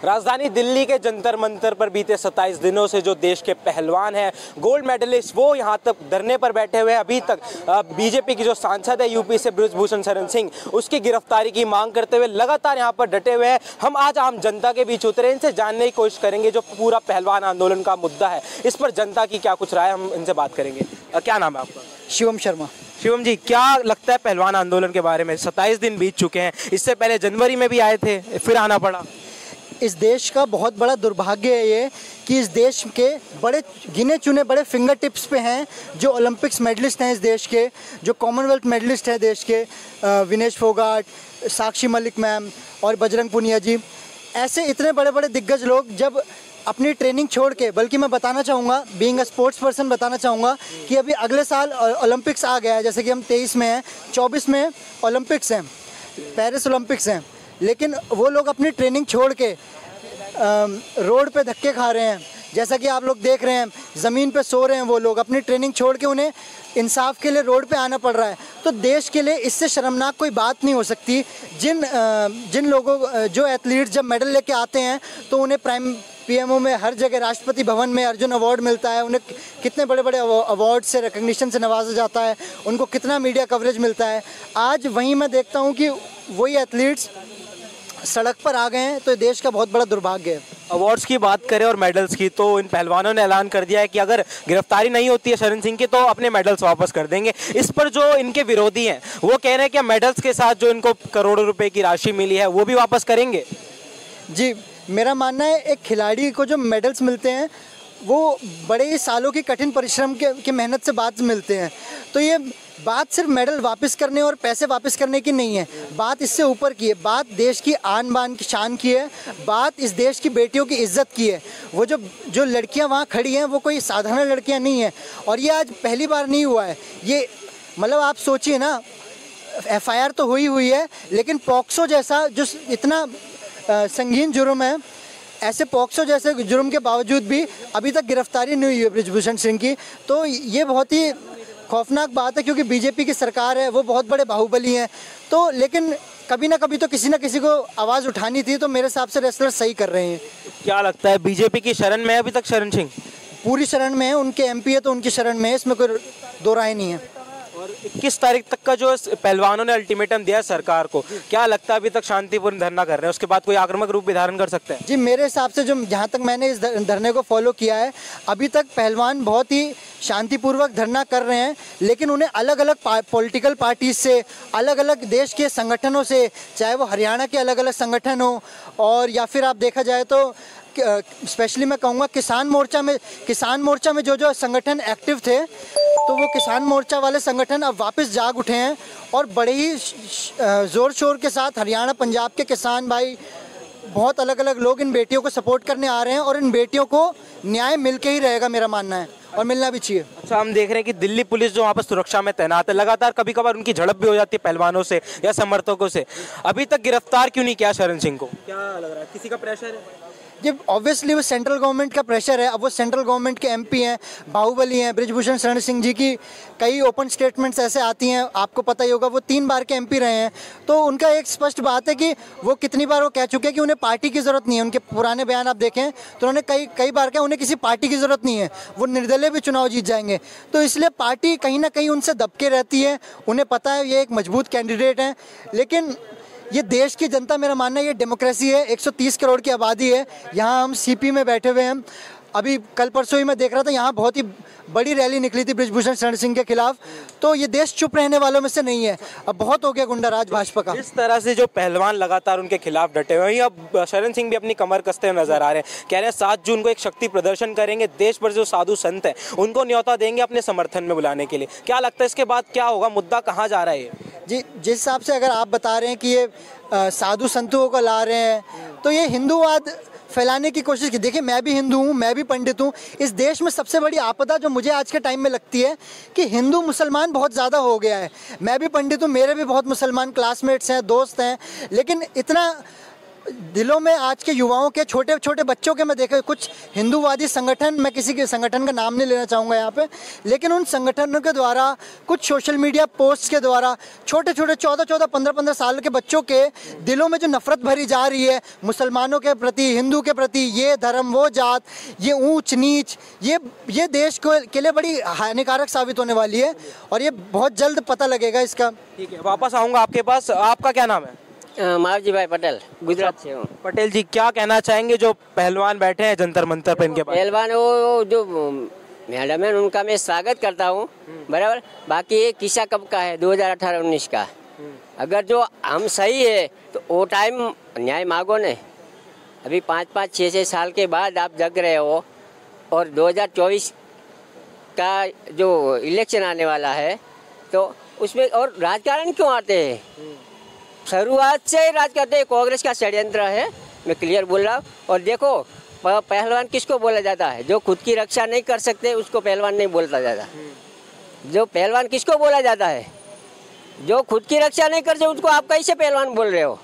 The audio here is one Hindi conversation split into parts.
राजधानी दिल्ली के जंतर मंतर पर बीते 27 दिनों से जो देश के पहलवान हैं, गोल्ड मेडलिस्ट, वो यहाँ तक धरने पर बैठे हुए हैं। अभी तक बीजेपी की जो सांसद है यूपी से बृजभूषण शरण सिंह, उसकी गिरफ्तारी की मांग करते हुए लगातार यहाँ पर डटे हुए हैं। हम आज आम जनता के बीच उतरे, इनसे जानने की कोशिश करेंगे जो पूरा पहलवान आंदोलन का मुद्दा है, इस पर जनता की क्या कुछ राय, हम इनसे बात करेंगे। क्या नाम है आपका? शिवम शर्मा। शिवम जी, क्या लगता है पहलवान आंदोलन के बारे में? 27 दिन बीत चुके हैं, इससे पहले जनवरी में भी आए थे, फिर आना पड़ा। इस देश का बहुत बड़ा दुर्भाग्य है ये कि इस देश के बड़े गिने चुने बड़े फिंगर टिप्स पे हैं जो ओलंपिक्स मेडलिस्ट हैं इस देश के, जो कॉमनवेल्थ मेडलिस्ट हैं देश के, विनेश फोगाट, साक्षी मलिक मैम और बजरंग पुनिया जी, ऐसे इतने बड़े बड़े दिग्गज लोग जब अपनी ट्रेनिंग छोड़ के, बल्कि मैं बताना चाहूँगा, बीइंग अ स्पोर्ट्स पर्सन बताना चाहूँगा कि अभी अगले साल ओलंपिक्स आ गया है। जैसे कि हम 23 में हैं, 24 में ओलंपिक्स हैं, पेरिस ओलंपिक्स हैं, लेकिन वो लोग अपनी ट्रेनिंग छोड़ के रोड पे धक्के खा रहे हैं। जैसा कि आप लोग देख रहे हैं, ज़मीन पे सो रहे हैं वो लोग, अपनी ट्रेनिंग छोड़ के उन्हें इंसाफ के लिए रोड पे आना पड़ रहा है। तो देश के लिए इससे शर्मनाक कोई बात नहीं हो सकती। जिन लोगों, जो एथलीट्स जब मेडल लेके आते हैं तो उन्हें पीएमओ में, हर जगह, राष्ट्रपति भवन में अर्जुन अवार्ड मिलता है, उन्हें कितने बड़े बड़े अवार्ड से, रिकग्निशन से नवाजा जाता है, उनको कितना मीडिया कवरेज मिलता है। आज वहीं मैं देखता हूँ कि वही एथलीट्स सड़क पर आ गए हैं, तो देश का बहुत बड़ा दुर्भाग्य है। अवार्ड्स की बात करें और मेडल्स की, तो इन पहलवानों ने ऐलान कर दिया है कि अगर गिरफ्तारी नहीं होती है शरण सिंह की तो अपने मेडल्स वापस कर देंगे। इस पर जो इनके विरोधी हैं वो कह रहे हैं कि मेडल्स के साथ जो इनको करोड़ों रुपए की राशि मिली है वो भी वापस करेंगे। जी, मेरा मानना है एक खिलाड़ी को जो मेडल्स मिलते हैं वो बड़े ही सालों की कठिन परिश्रम की मेहनत से बाद मिलते हैं। तो ये बात सिर्फ मेडल वापस करने और पैसे वापस करने की नहीं है, बात इससे ऊपर की है। बात देश की आन बान की शान की है, बात इस देश की बेटियों की इज्जत की है। वो जो लड़कियां वहाँ खड़ी हैं वो कोई साधारण लड़कियां नहीं हैं, और ये आज पहली बार नहीं हुआ है। ये मतलब आप सोचिए ना, FIR तो हुई है, लेकिन पॉक्सो जैसा जो इतना संगीन जुर्म है, ऐसे पॉक्सो जैसे जुर्म के बावजूद भी अभी तक गिरफ्तारी नहीं हुई है बृजभूषण सिंह की। तो ये बहुत ही खौफनाक बात है, क्योंकि बीजेपी की सरकार है, वो बहुत बड़े बाहुबली हैं। तो लेकिन कभी ना कभी तो किसी ना किसी को आवाज़ उठानी थी, तो मेरे हिसाब से रेसलर सही कर रहे हैं। क्या लगता है बीजेपी की शरण में अभी तक शरण सिंह? पूरी शरण में है, उनके MP है तो उनकी शरण में है, इसमें कोई दो राय नहीं है। और 21 तारीख तक का जो पहलवानों ने अल्टीमेटम दिया सरकार को, क्या लगता है अभी तक शांतिपूर्ण धरना कर रहे हैं, उसके बाद कोई आक्रामक रूप भी धारण कर सकते हैं? जी, मेरे हिसाब से जो जहाँ तक मैंने इस धरने को फॉलो किया है, अभी तक पहलवान बहुत ही शांतिपूर्वक धरना कर रहे हैं, लेकिन उन्हें अलग अलग पॉलिटिकल पार्टीज से, अलग अलग देश के संगठनों से, चाहे वो हरियाणा के अलग अलग संगठन हो, और या फिर आप देखा जाए तो स्पेशली मैं कहूँगा किसान मोर्चा में जो संगठन एक्टिव थे, तो वो किसान मोर्चा वाले संगठन अब वापस जाग उठे हैं, और बड़े ही ज़ोर शोर के साथ हरियाणा, पंजाब के किसान भाई, बहुत अलग अलग लोग इन बेटियों को सपोर्ट करने आ रहे हैं, और इन बेटियों को न्याय मिल के ही रहेगा, मेरा मानना है, और मिलना भी चाहिए। अच्छा, हम देख रहे हैं कि दिल्ली पुलिस जो वहाँ पर सुरक्षा में तैनात है, लगातार कभी कभार उनकी झड़प भी हो जाती है पहलवानों से या समर्थकों से। अभी तक गिरफ्तार क्यों नहीं किया शरण सिंह को? क्या लग रहा है, किसी का प्रेशर है? ये ऑब्वियसली वो सेंट्रल गवर्नमेंट का प्रेशर है। अब वो सेंट्रल गवर्नमेंट के MP हैं, बाहुबली हैं, बृजभूषण शरण सिंह जी की कई ओपन स्टेटमेंट्स ऐसे आती हैं, आपको पता ही होगा, वो 3 बार के MP रहे हैं। तो उनका एक स्पष्ट बात है कि वो कितनी बार वो कह चुके हैं कि उन्हें पार्टी की ज़रूरत नहीं है। उनके पुराने बयान आप देखें तो उन्होंने कई बार कहा उन्हें किसी पार्टी की ज़रूरत नहीं है, वो निर्दलीय भी चुनाव जीत जाएंगे। तो इसलिए पार्टी कहीं ना कहीं उनसे दबके रहती है, उन्हें पता है ये एक मजबूत कैंडिडेट हैं। लेकिन ये देश की जनता, मेरा मानना है ये डेमोक्रेसी है, 130 करोड़ की आबादी है। यहाँ हम CP में बैठे हुए हैं, अभी कल परसों ही मैं देख रहा था, यहाँ बहुत ही बड़ी रैली निकली थी बृजभूषण शरण सिंह के खिलाफ। तो ये देश चुप रहने वालों में से नहीं है। अब बहुत हो गया गुंडाराज भाजपा का। इस तरह से जो पहलवान लगातार उनके खिलाफ डटे हुए हैं, अब शरण सिंह भी अपनी कमर कसते हुए नजर आ रहे हैं। कह रहे हैं 7 जून को एक शक्ति प्रदर्शन करेंगे, देश भर जो साधु संत हैं उनको न्योता देंगे अपने समर्थन में बुलाने के लिए। क्या लगता है इसके बाद क्या होगा, मुद्दा कहाँ जा रहा है? जी, जिस हिसाब से अगर आप बता रहे हैं कि ये साधु संतों को ला रहे हैं, तो ये हिंदूवाद फैलाने की कोशिश की। देखिए, मैं भी हिंदू हूँ, मैं भी पंडित हूँ। इस देश में सबसे बड़ी आपदा जो मुझे आज के टाइम में लगती है कि हिंदू मुसलमान बहुत ज़्यादा हो गया है। मैं भी पंडित हूँ, मेरे भी बहुत मुसलमान क्लासमेट्स हैं, दोस्त हैं, लेकिन इतना दिलों में आज के युवाओं के, छोटे छोटे बच्चों के मैं देखा कुछ हिंदूवादी संगठन, मैं किसी के संगठन का नाम नहीं लेना चाहूँगा यहाँ पे, लेकिन उन संगठनों के द्वारा कुछ सोशल मीडिया पोस्ट के द्वारा छोटे छोटे 14-14, 15-15 साल के बच्चों के दिलों में जो नफरत भरी जा रही है मुसलमानों के प्रति, हिंदू के प्रति, ये धर्म वो जात, ये ऊंच नीच, ये देश के लिए बड़ी हानिकारक साबित होने वाली है और ये बहुत जल्द पता लगेगा इसका। ठीक है, वापस आऊँगा आपके पास। आपका क्या नाम है? मावजी भाई पटेल, गुजरात से हूँ। पटेल जी, क्या कहना चाहेंगे जो पहलवान बैठे हैं जंतर मंतर पर इनके पास? पहलवान वो जो मैडम है उनका मैं स्वागत करता हूँ, बराबर। बाकी ये किस्सा कब का है? 2018-19 का। अगर जो हम सही है तो वो टाइम न्याय मांगो ने। अभी 5-5, 6-6 साल के बाद आप जग रहे हो और 2024 का जो इलेक्शन आने वाला है तो उसमें और राजकारण क्यों आते हैं? शुरुआत से ही राज करते हैं, कांग्रेस का षड्यंत्र है, मैं क्लियर बोल रहा हूँ। और देखो पहलवान किसको बोला जाता है? जो खुद की रक्षा नहीं कर सकते उसको पहलवान नहीं बोलता जाता। जो पहलवान किसको बोला जाता है? जो खुद की रक्षा नहीं करते उसको आप कैसे पहलवान बोल रहे हो?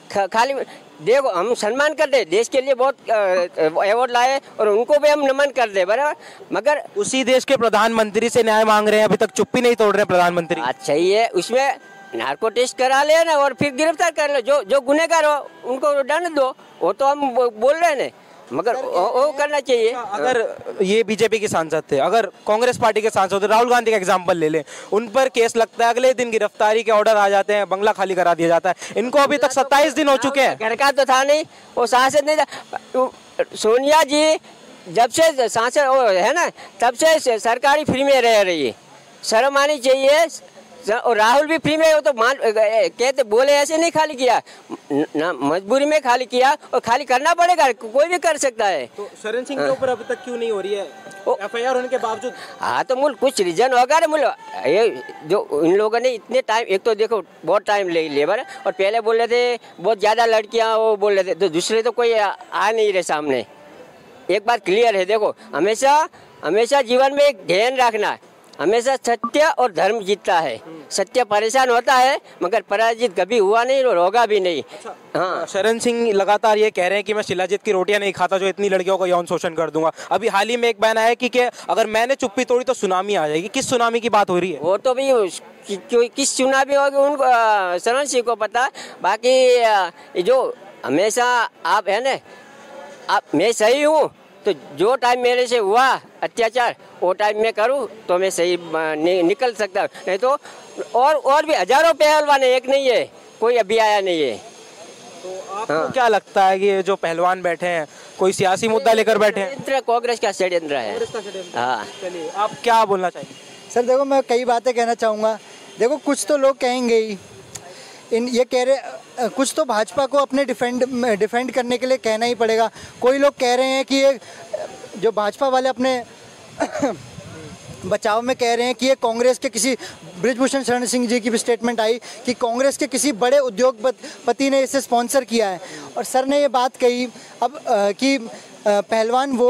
खाली देखो, हम सम्मान करते, देश के लिए बहुत अवार्ड लाए और उनको भी हम नमन कर दे, बराबर। मगर उसी देश के प्रधानमंत्री से न्याय मांग रहे हैं, अभी तक चुप्पी नहीं तोड़ रहे प्रधानमंत्री। अच्छा ही है, उसमें नार्को टेस्ट करा ले ना और फिर गिरफ्तार कर लो। जो गुनहगार हो उनको दंड दो, वो तो हम बोल रहे हैं, मगर वो करना चाहिए। अगर ये बीजेपी के सांसद थे, अगर कांग्रेस पार्टी के सांसद थे, राहुल गांधी का एग्जांपल ले लें, उन पर केस लगता है, अगले दिन गिरफ्तारी के ऑर्डर आ जाते हैं, बंगला खाली करा दिया जाता है। इनको अभी तक 27 दिन हो चुके हैं। घर का तो था नहीं, वो सांसद नहीं था। सोनिया जी जब से सांसद है ना, तब से सरकारी फ्री में रह रही है, शर्म आनी चाहिए। और राहुल भी फ्री में, वो तो मान कहते बोले ऐसे नहीं खाली किया ना, मजबूरी में खाली किया और खाली करना पड़ेगा, कोई भी कर सकता है। तो शरण सिंह के ऊपर अभी तक क्यों नहीं हो रही है एफआईआर होने के बावजूद? हाँ तो मूल कुछ रीजन होगा ना मूल, ये जो इन लोगों ने इतने टाइम, एक तो देखो बहुत टाइम ले लेबर, और पहले बोल रहे थे बहुत ज़्यादा लड़कियाँ वो बोल रहे थे, तो दूसरे तो कोई आ नहीं रहे सामने। एक बात क्लियर है, देखो हमेशा जीवन में एक ध्यान रखना है, हमेशा सत्य और धर्म जीतता है। सत्य परेशान होता है मगर पराजित कभी हुआ नहीं और होगा भी नहीं। हाँ, शरण सिंह लगातार ये कह रहे हैं कि मैं शिलाजीत की रोटियां नहीं खाता जो इतनी लड़कियों को यौन शोषण कर दूंगा। अभी हाल ही में एक बयान आया कि अगर मैंने चुप्पी तोड़ी तो सुनामी आ जाएगी। किस सुनामी की बात हो रही है? वो तो भी किस सुनामी होगी उनको, शरण सिंह को पता। बाकी जो हमेशा आप है न, आप मैं सही हूँ तो जो टाइम मेरे से हुआ अत्याचार वो टाइम में करूँ तो मैं सही निकल सकता, नहीं तो और भी हजारों पहलवान है, एक नहीं है, कोई अभी आया नहीं है। तो आपको क्या लगता है कि ये जो पहलवान बैठे हैं कोई सियासी मुद्दा लेकर बैठे हैं? कांग्रेस का षड्यंत्र है। हाँ, चलिए, आप क्या बोलना चाहिए? सर देखो, मैं कई बातें कहना चाहूँगा। देखो, कुछ तो लोग कहेंगे ही, ये कह रहे, कुछ तो भाजपा को अपने डिफेंड करने के लिए कहना ही पड़ेगा। कोई लोग कह रहे हैं कि ये जो भाजपा वाले अपने बचाव में कह रहे हैं कि ये कांग्रेस के किसी, बृजभूषण शरण सिंह जी की भी स्टेटमेंट आई कि कांग्रेस के किसी बड़े उद्योगपति ने इसे स्पॉन्सर किया है। और सर ने ये बात कही अब कि पहलवान वो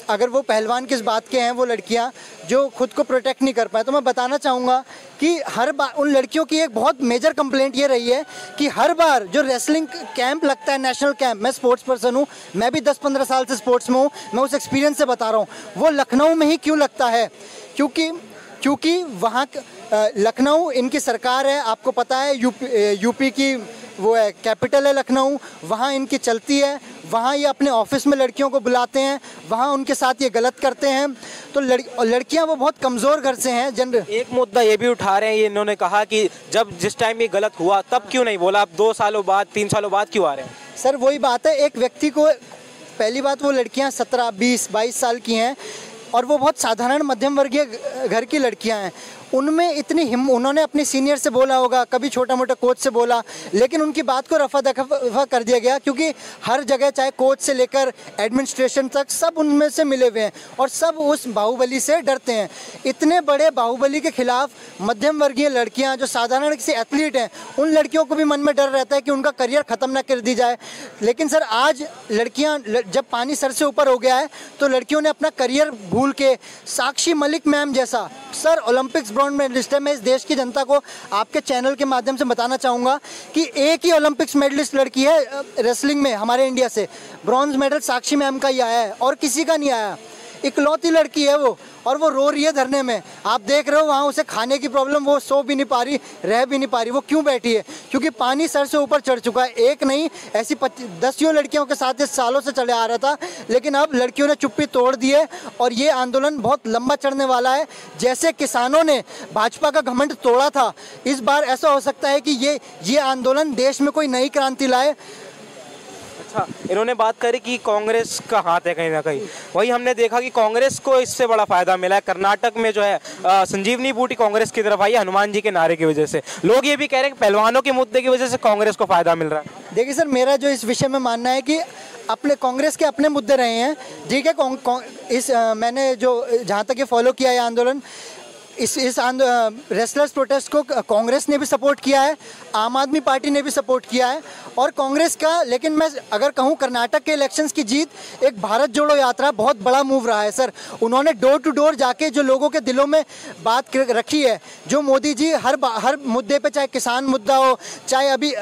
अगर वो पहलवान किस बात के हैं, वो लड़कियां जो खुद को प्रोटेक्ट नहीं कर पाए। तो मैं बताना चाहूँगा कि हर बार उन लड़कियों की एक बहुत मेजर कंप्लेंट ये रही है कि हर बार जो रेसलिंग कैंप लगता है, नेशनल कैंप, मैं स्पोर्ट्स पर्सन हूँ, मैं भी 10-15 साल से स्पोर्ट्स में हूँ, मैं उस एक्सपीरियंस से बता रहा हूँ, वो लखनऊ में ही क्यों लगता है? क्योंकि वहाँ लखनऊ इनकी सरकार है, आपको पता है, यूपी की वो है, कैपिटल है लखनऊ, वहाँ इनकी चलती है, वहाँ ये अपने ऑफिस में लड़कियों को बुलाते हैं, वहाँ उनके साथ ये गलत करते हैं। तो लड़कियाँ वो बहुत कमज़ोर घर से हैं। एक मुद्दा ये भी उठा रहे हैं, ये इन्होंने कहा कि जिस टाइम ये गलत हुआ तब क्यों नहीं बोला, अब 2 सालों बाद 3 सालों बाद क्यों आ रहे हैं? सर वही बात है, एक व्यक्ति को, पहली बात वो लड़कियाँ 17, 20, 22 साल की हैं और वो बहुत साधारण मध्यम वर्गीय घर की लड़कियां हैं। उनमें उन्होंने अपने सीनियर से बोला होगा, कभी छोटा मोटा कोच से बोला, लेकिन उनकी बात को रफा दफा कर दिया गया क्योंकि हर जगह चाहे कोच से लेकर एडमिनिस्ट्रेशन तक सब उनमें से मिले हुए हैं और सब उस बाहुबली से डरते हैं। इतने बड़े बाहुबली के खिलाफ मध्यम वर्गीय लड़कियां जो साधारण किसी एथलीट हैं, उन लड़कियों को भी मन में डर रहता है कि उनका करियर ख़त्म ना कर दी जाए। लेकिन सर आज लड़कियाँ, जब पानी सर से ऊपर हो गया है तो लड़कियों ने अपना करियर भूल के साक्षी मलिक मैम जैसा, सर ओलंपिक्स ब्रॉन्ज मेडलिस्ट है। मैं इस देश की जनता को आपके चैनल के माध्यम से बताना चाहूँगा कि एक ही ओलंपिक्स मेडलिस्ट लड़की है रेसलिंग में हमारे इंडिया से, ब्रॉन्ज मेडल साक्षी मैम का ही आया है और किसी का नहीं आया। इकलौती लड़की है वो, और वो रो रही है धरने में। आप देख रहे हो वहाँ उसे खाने की प्रॉब्लम, वो सो भी नहीं पा रही, रह भी नहीं पा रही। वो क्यों बैठी है? क्योंकि पानी सर से ऊपर चढ़ चुका है। एक नहीं, ऐसी 10 लड़कियों के साथ इस सालों से चले आ रहा था, लेकिन अब लड़कियों ने चुप्पी तोड़ दी है और ये आंदोलन बहुत लंबा चढ़ने वाला है। जैसे किसानों ने भाजपा का घमंड तोड़ा था, इस बार ऐसा हो सकता है कि ये आंदोलन देश में कोई नई क्रांति लाए। अच्छा, इन्होंने बात करी कि कांग्रेस का हाथ है कहीं ना कहीं, वही हमने देखा कि कांग्रेस को इससे बड़ा फायदा मिला है। कर्नाटक में जो है संजीवनी बूटी कांग्रेस की तरफ आई है हनुमान जी के नारे की वजह से। लोग ये भी कह रहे हैं कि पहलवानों के मुद्दे की वजह से कांग्रेस को फायदा मिल रहा है। देखिए सर, मेरा जो इस विषय में मानना है कि अपने कांग्रेस के अपने मुद्दे रहे हैं, ठीक है। मैंने जो जहाँ तक ये फॉलो किया है आंदोलन, इस रेसलर्स प्रोटेस्ट को कांग्रेस ने भी सपोर्ट किया है, आम आदमी पार्टी ने भी सपोर्ट किया है और कांग्रेस का, लेकिन मैं अगर कहूँ कर्नाटक के इलेक्शंस की जीत, एक भारत जोड़ो यात्रा बहुत बड़ा मूव रहा है सर। उन्होंने डोर टू डोर जाके जो लोगों के दिलों में बात रखी है, जो मोदी जी हर मुद्दे पे, चाहे किसान मुद्दा हो, चाहे अभी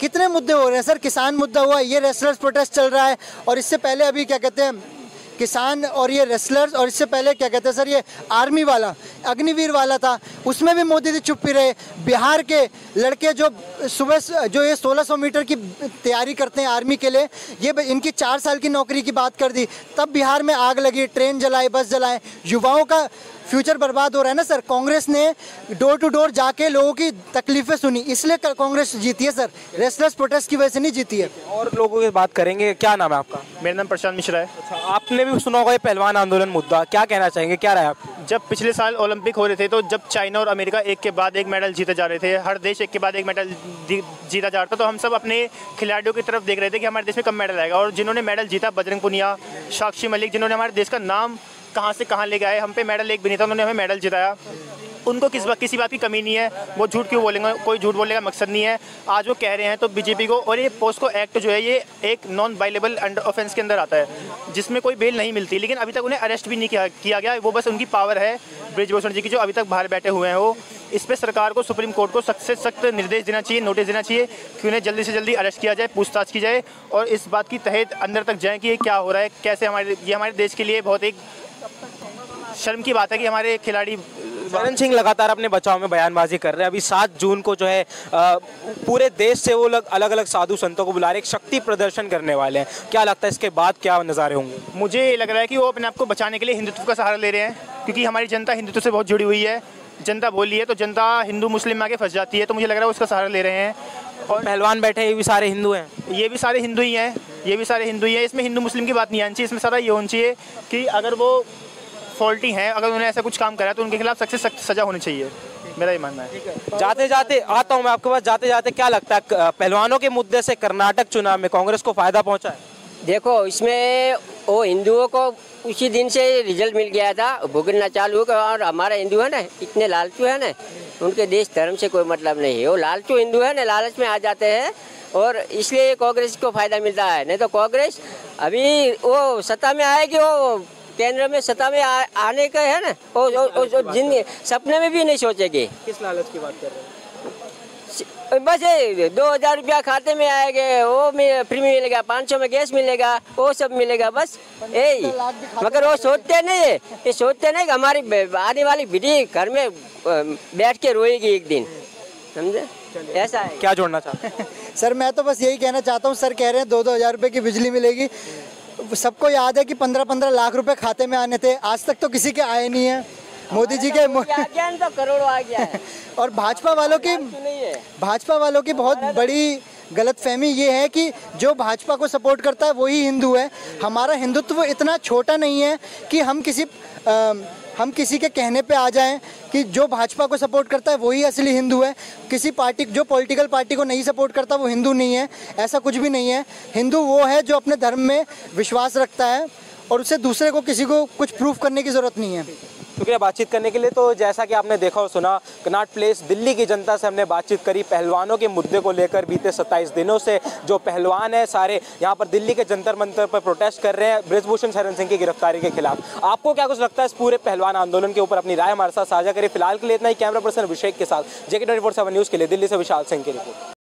कितने मुद्दे हो रहे हैं सर, किसान मुद्दा हुआ, ये रेसलर्स प्रोटेस्ट चल रहा है, और इससे पहले अभी क्या कहते हैं किसान और ये रेसलर्स, और इससे पहले क्या कहते हैं सर ये आर्मी वाला अग्निवीर वाला था, उसमें भी मोदी जी चुप ही रहे। बिहार के लड़के जो सुबह जो ये 1600 मीटर की तैयारी करते हैं आर्मी के लिए, ये इनकी 4 साल की नौकरी की बात कर दी, तब बिहार में आग लगी, ट्रेन जलाए, बस जलाए, युवाओं का फ्यूचर बर्बाद हो रहा है ना सर। कांग्रेस ने डोर टू डोर जाके लोगों की तकलीफें सुनी, इसलिए कांग्रेस जीती है सर, रेसलर्स प्रोटेस्ट की वजह से नहीं जीती है। और लोगों की बात करेंगे। क्या नाम है आपका? मेरा नाम प्रशांत मिश्रा है। अच्छा, आपने भी सुना होगा ये पहलवान आंदोलन मुद्दा, क्या कहना चाहेंगे, क्या रहा है आपको? जब पिछले साल ओलंपिक हो रहे थे, तो जब चाइना और अमेरिका एक के बाद एक मेडल जीते जा रहे थे, हर देश एक के बाद एक मेडल जीता जा रहा था, तो हम सब अपने खिलाड़ियों की तरफ देख रहे थे कि हमारे देश में कब मेडल आएगा। और जिन्होंने मेडल जीता, बजरंग पुनिया, साक्षी मलिक, जिन्होंने हमारे देश का नाम कहाँ से कहाँ ले गए, हम पे मेडल एक भी नहीं था, उन्होंने हमें मेडल जिताया। उनको किसी बात की कमी नहीं है, वो झूठ क्यों बोलेंगे, कोई झूठ बोलने का मकसद नहीं है। आज वो कह रहे हैं तो बीजेपी को, और ये पोस्को एक्ट जो है ये एक नॉन बाइलेबल अंडर ऑफेंस के अंदर आता है, जिसमें कोई बेल नहीं मिलती, लेकिन अभी तक उन्हें अरेस्ट भी नहीं किया गया। वो बस उनकी पावर है ब्रिजभूषण जी की, जो अभी तक बाहर बैठे हुए हैं। वो इस पर सरकार को, सुप्रीम कोर्ट को सख्त से सख्त निर्देश देना चाहिए, नोटिस देना चाहिए कि उन्हें जल्दी से जल्दी अरेस्ट किया जाए, पूछताछ की जाए और इस बात की तह अंदर तक जाए कि ये क्या हो रहा है, कैसे हमारे देश के लिए बहुत एक शर्म की बात है कि हमारे खिलाड़ी। शरण सिंह लगातार अपने बचाव में बयानबाजी कर रहे हैं। अभी 7 जून को जो है पूरे देश से वो अलग अलग साधु संतों को बुला रहे, एक शक्ति प्रदर्शन करने वाले हैं। क्या लगता है इसके बाद क्या नज़ारे होंगे? मुझे लग रहा है कि वो अपने आप को बचाने के लिए हिंदुत्व का सहारा ले रहे हैं, क्योंकि हमारी जनता हिंदुत्व से बहुत जुड़ी हुई है। जनता बोली है तो जनता हिंदू मुस्लिम में आके फंस जाती है, तो मुझे लग रहा है वो उसका सहारा ले रहे हैं। और पहलवान बैठे ये भी सारे हिंदू हैं, ये भी सारे हिंदू ही हैं, ये भी सारे हिंदू ही हैं। इसमें हिंदू मुस्लिम की बात नहीं आनी चाहिए, इसमें सारा ये होना चाहिए कि अगर वो फॉल्टी हैं, अगर उन्होंने ऐसा कुछ काम करा तो उनके खिलाफ सख्त से सख्त सजा होनी चाहिए, मेरा ये मानना है। जाते जाते आता हूँ मैं आपके पास, जाते जाते क्या लगता है पहलवानों के मुद्दे से कर्नाटक चुनाव में कांग्रेस को फायदा पहुंचा है? देखो, इसमें वो हिंदुओं को उसी दिन से रिजल्ट मिल गया था, भुगतना चालू हो, और हमारा हिंदू है ना, इतने लालचू है ना, उनके देश धर्म से कोई मतलब नहीं है। वो लालचू हिंदू है ना, लालच में आ जाते हैं और इसलिए कांग्रेस को फायदा मिलता है। नहीं तो कांग्रेस अभी वो सत्ता में आएगी, वो केंद्र में सत्ता में आने का है ना, वो जिन सपने में भी नहीं सोचेगी। किस लालच की बात कर रहे हैं? बस 2000 रुपया खाते में आएंगे, वो फ्री में मिलेगा, 500 में गैस मिलेगा, वो सब मिलेगा, बस यही। मगर वो सोचते नहीं है, ये सोचते नहीं कि हमारी आने वाली पीढ़ी घर में बैठ के रोएगी एक दिन, समझे? ऐसा है। क्या जोड़ना चाहते हैं? सर मैं तो बस यही कहना चाहता हूँ, सर कह रहे हैं 2-2 हज़ार रुपये की बिजली मिलेगी। सबको याद है कि 15-15 लाख रुपए खाते में आने थे, आज तक तो किसी के आए नहीं है। मोदी जी के तो करोड़ों आ गया है। और भाजपा वालों की बहुत बड़ी गलतफहमी ये है कि जो भाजपा को सपोर्ट करता है वही हिंदू है। हमारा हिंदुत्व इतना छोटा नहीं है कि हम किसी के कहने पे आ जाएं कि जो भाजपा को सपोर्ट करता है वही असली हिंदू है। किसी पार्टी, जो पॉलिटिकल पार्टी को नहीं सपोर्ट करता वो हिंदू नहीं है, ऐसा कुछ भी नहीं है। हिंदू वो है जो अपने धर्म में विश्वास रखता है और उसे दूसरे को, किसी को कुछ प्रूफ करने की ज़रूरत नहीं है। शुक्रिया बातचीत करने के लिए। तो जैसा कि आपने देखा और सुना, कनॉट प्लेस दिल्ली की जनता से हमने बातचीत करी पहलवानों के मुद्दे को लेकर। बीते 27 दिनों से जो पहलवान है सारे यहाँ पर दिल्ली के जंतर मंतर पर प्रोटेस्ट कर रहे हैं बृजभूषण शरण सिंह की गिरफ्तारी के खिलाफ। आपको क्या कुछ लगता है इस पूरे पहलवान आंदोलन के ऊपर? अपनी राय हमारे साथ साझा करें। फिलहाल के लिए इतना ही। कैमरा पर्सन अभिषेक के साथ JK 24/7 न्यूज़ के लिए दिल्ली से विशाल सिंह की रिपोर्ट।